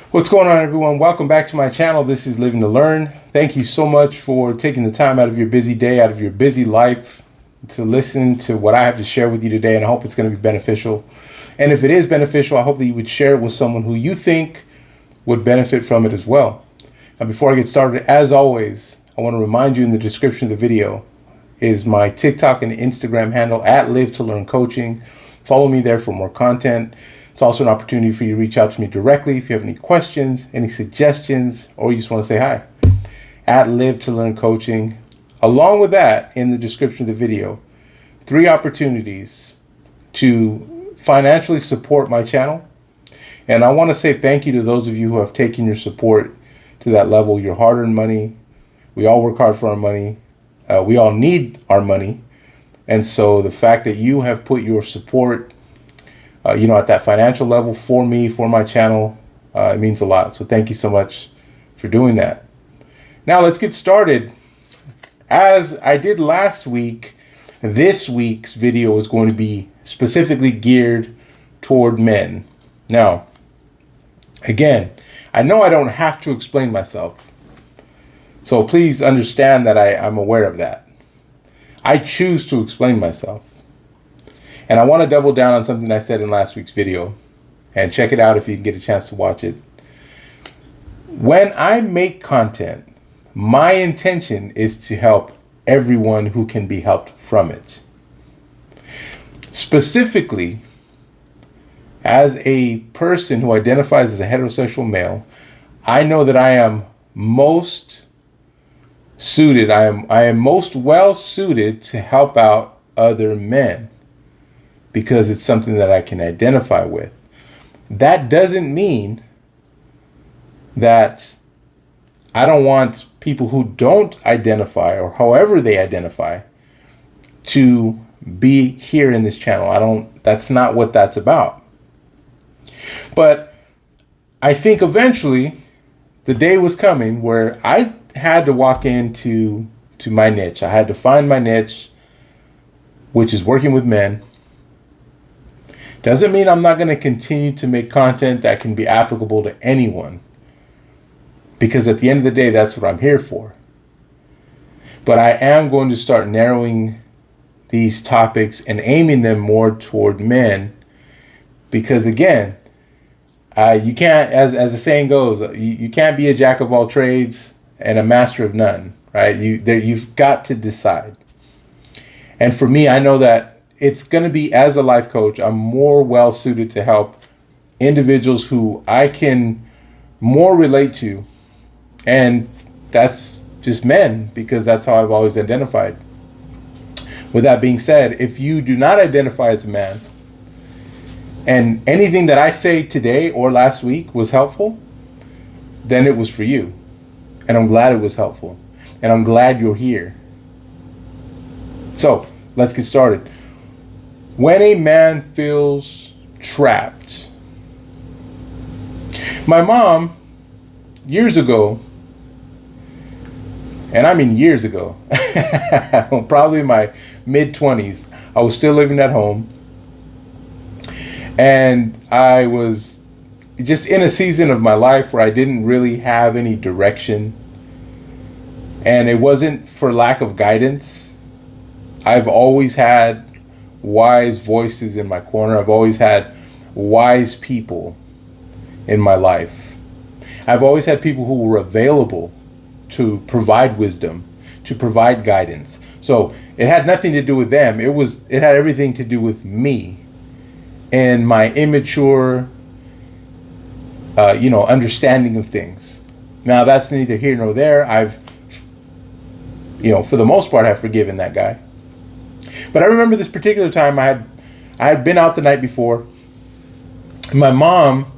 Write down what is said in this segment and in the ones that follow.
What's going on, everyone? Welcome back to my channel. This is Living to Learn. Thank you so much for taking the time out of your busy day, out of your busy life to listen to what I have to share with you today, and I hope it's going to be beneficial. And if it is beneficial, I hope that you would share it with someone who you think would benefit from it as well. Now, before I get started, as always, I want to remind you in the description of the video is my TikTok and Instagram handle at Live to Learn Coaching. Follow me there for more content. It's also an opportunity for you to reach out to me directly if you have any questions, any suggestions, or you just want to say hi. At Live to Learn Coaching. Along with that, in the description of the video, 3 opportunities to financially support my channel. And I want to say thank you to those of you who have taken your support to that level, your hard-earned money. We all work hard for our money. We all need our money. And so the fact that you have put your support at that financial level for me, for my channel, it means a lot. So thank you so much for doing that. Now let's get started. As I did last week, this week's video is going to be specifically geared toward men. Now, again, I know I don't have to explain myself. So please understand that I'm aware of that. I choose to explain myself. And I want to double down on something I said in last week's video. And check it out if you can get a chance to watch it. When I make content, my intention is to help everyone who can be helped from it. Specifically, as a person who identifies as a heterosexual male, I know that I am most suited, I am most well suited to help out other men, because it's something that I can identify with. That doesn't mean that I don't want people who don't identify, or however they identify, to be here in this channel. That's not what that's about. But I think eventually the day was coming where I had to walk into my niche. I had to find my niche, which is working with men. Doesn't mean I'm not going to continue to make content that can be applicable to anyone, because at the end of the day, that's what I'm here for. But I am going to start narrowing these topics and aiming them more toward men, because again, you can't, as the saying goes, you can't be a jack of all trades and a master of none, right? You've got to decide. And for me, I know that it's going to be, as a life coach, I'm more well suited to help individuals who I can more relate to. And that's just men, because that's how I've always identified. With that being said, if you do not identify as a man, and anything that I say today or last week was helpful, then it was for you. And I'm glad it was helpful. And I'm glad you're here. So let's get started. When a man feels trapped. My mom, years ago, and I mean years ago, probably in my mid-20s, I was still living at home. And I was just in a season of my life where I didn't really have any direction. And it wasn't for lack of guidance. I've always had wise voices in my corner. I've always had wise people in my life. I've always had people who were available to provide wisdom, to provide guidance. So it had nothing to do with them. It had everything to do with me and my immature, understanding of things. Now that's neither here nor there. I've, for the most part, I've forgiven that guy. But I remember this particular time I had been out the night before. My mom,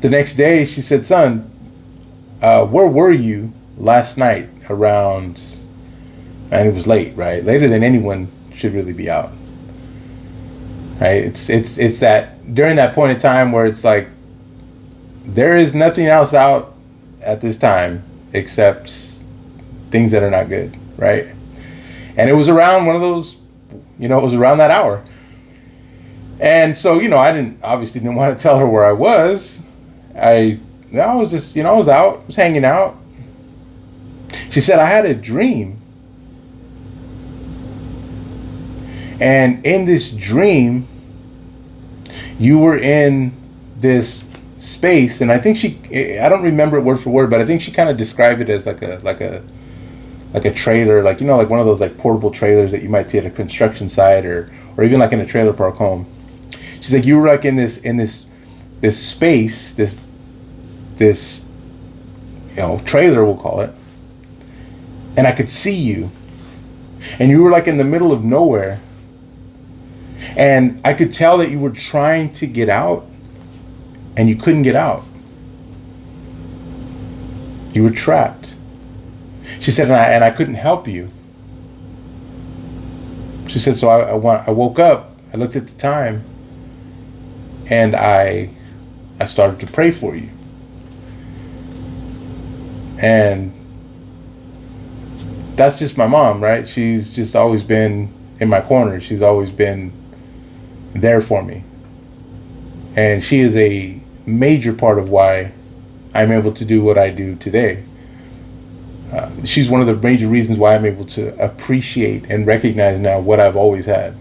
the next day, she said, "Son, where were you last night around?" And it was late, right? Later than anyone should really be out, right? It's that during that point in time where it's like there is nothing else out at this time except things that are not good, right? And it was around one of those, it was around that hour. And so, I obviously didn't want to tell her where I was. I I was just, I was out, I was hanging out. She said, I had a dream. And in this dream, you were in this space, and I think I don't remember it word for word, but I think she kind of described it as like a trailer, like, like one of those like portable trailers that you might see at a construction site or even like in a trailer park home. She's like, you were like in this space, this trailer, we'll call it, and I could see you, and you were like in the middle of nowhere, and I could tell that you were trying to get out and you couldn't get out. You were trapped. She said, and I couldn't help you. She said, so I woke up, I looked at the time, and I started to pray for you. And that's just my mom, right? She's just always been in my corner. She's always been there for me. And she is a major part of why I'm able to do what I do today. She's one of the major reasons why I'm able to appreciate and recognize now what I've always had.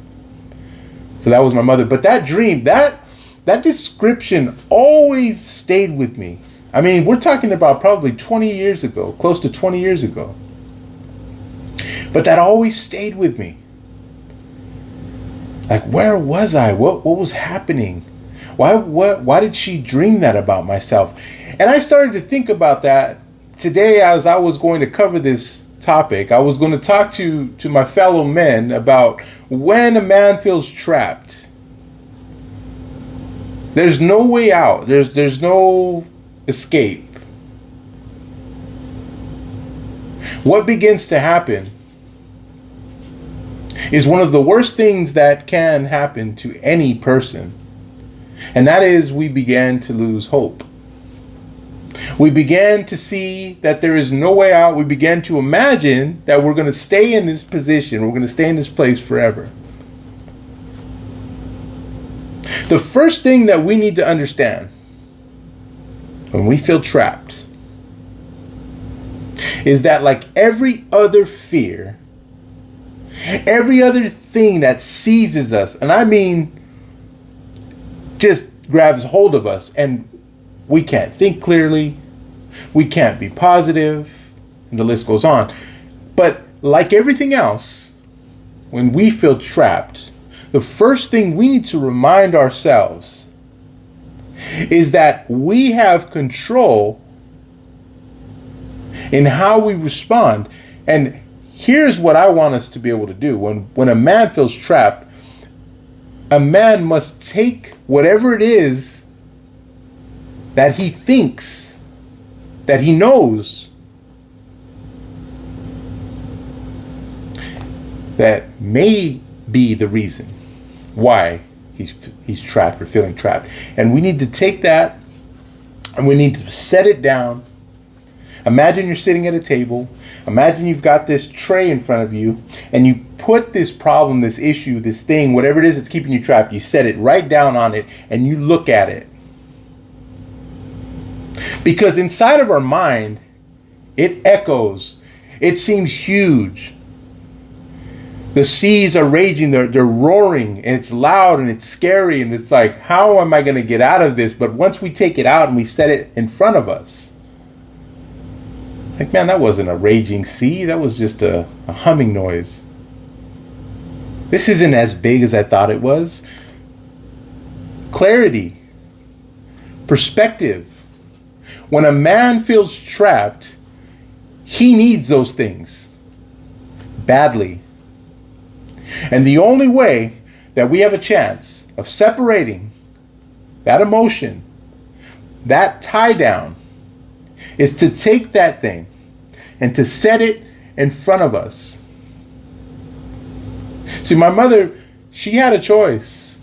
So that was my mother. But that dream, that description always stayed with me. I mean, we're talking about probably 20 years ago, close to 20 years ago. But that always stayed with me. Like, where was I? What was happening? Why did she dream that about myself? And I started to think about that today as I was going to cover this topic. I was going to talk to my fellow men about when a man feels trapped. There's no way out. There's no escape. What begins to happen is one of the worst things that can happen to any person. And that is, we began to lose hope. We began to see that there is no way out. We began to imagine that we're going to stay in this position. We're going to stay in this place forever. The first thing that we need to understand when we feel trapped is that, like every other fear, every other thing that seizes us, and I mean just grabs hold of us, and we can't think clearly, we can't be positive, and the list goes on. But like everything else, when we feel trapped, the first thing we need to remind ourselves is that we have control in how we respond. And here's what I want us to be able to do. When a man feels trapped, a man must take whatever it is that he thinks, that he knows, that may be the reason why he's trapped or feeling trapped. And we need to take that and we need to set it down. Imagine you're sitting at a table. Imagine you've got this tray in front of you and you put this problem, this issue, this thing, whatever it is that's keeping you trapped, you set it right down on it and you look at it. Because inside of our mind, it echoes. It seems huge. The seas are raging, they're roaring, and it's loud and it's scary, and it's like, how am I going to get out of this? But once we take it out and we set it in front of us, like, man, that wasn't a raging sea. That was just a humming noise. This isn't as big as I thought it was. Clarity. Perspective. When a man feels trapped, he needs those things badly. And the only way that we have a chance of separating that emotion, that tie down, is to take that thing and to set it in front of us. See, my mother, she had a choice.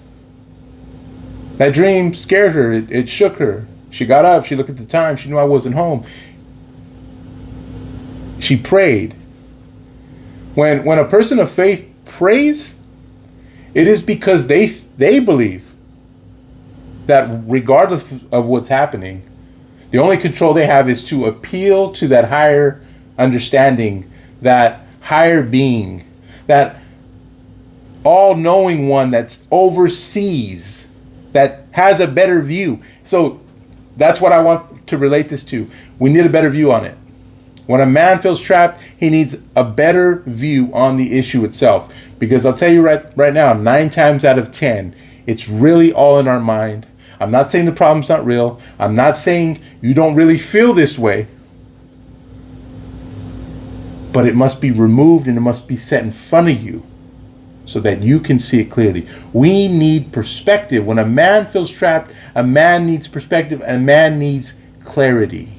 That dream scared her. It shook her. She got up. She looked at the time. She knew I wasn't home. She prayed. When a person of faith prays, it is because they believe that regardless of what's happening, The only control they have is to appeal to that higher understanding, that higher being, that all-knowing one that's oversees, that has a better view. So that's what I want to relate this to. We need a better view on it. When a man feels trapped, he needs a better view on the issue itself. Because I'll tell you right now, 9 times out of 10, it's really all in our mind. I'm not saying the problem's not real. I'm not saying you don't really feel this way. But it must be removed and it must be set in front of you so that you can see it clearly. We need perspective. When a man feels trapped, a man needs perspective, and a man needs clarity.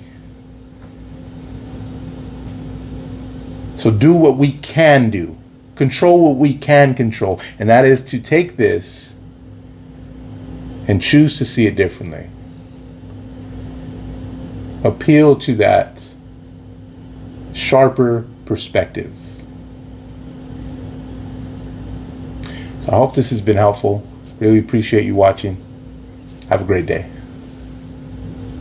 So do what we can do. Control what we can control. And that is to take this and choose to see it differently. Appeal to that sharper perspective. So I hope this has been helpful. Really appreciate you watching. Have a great day.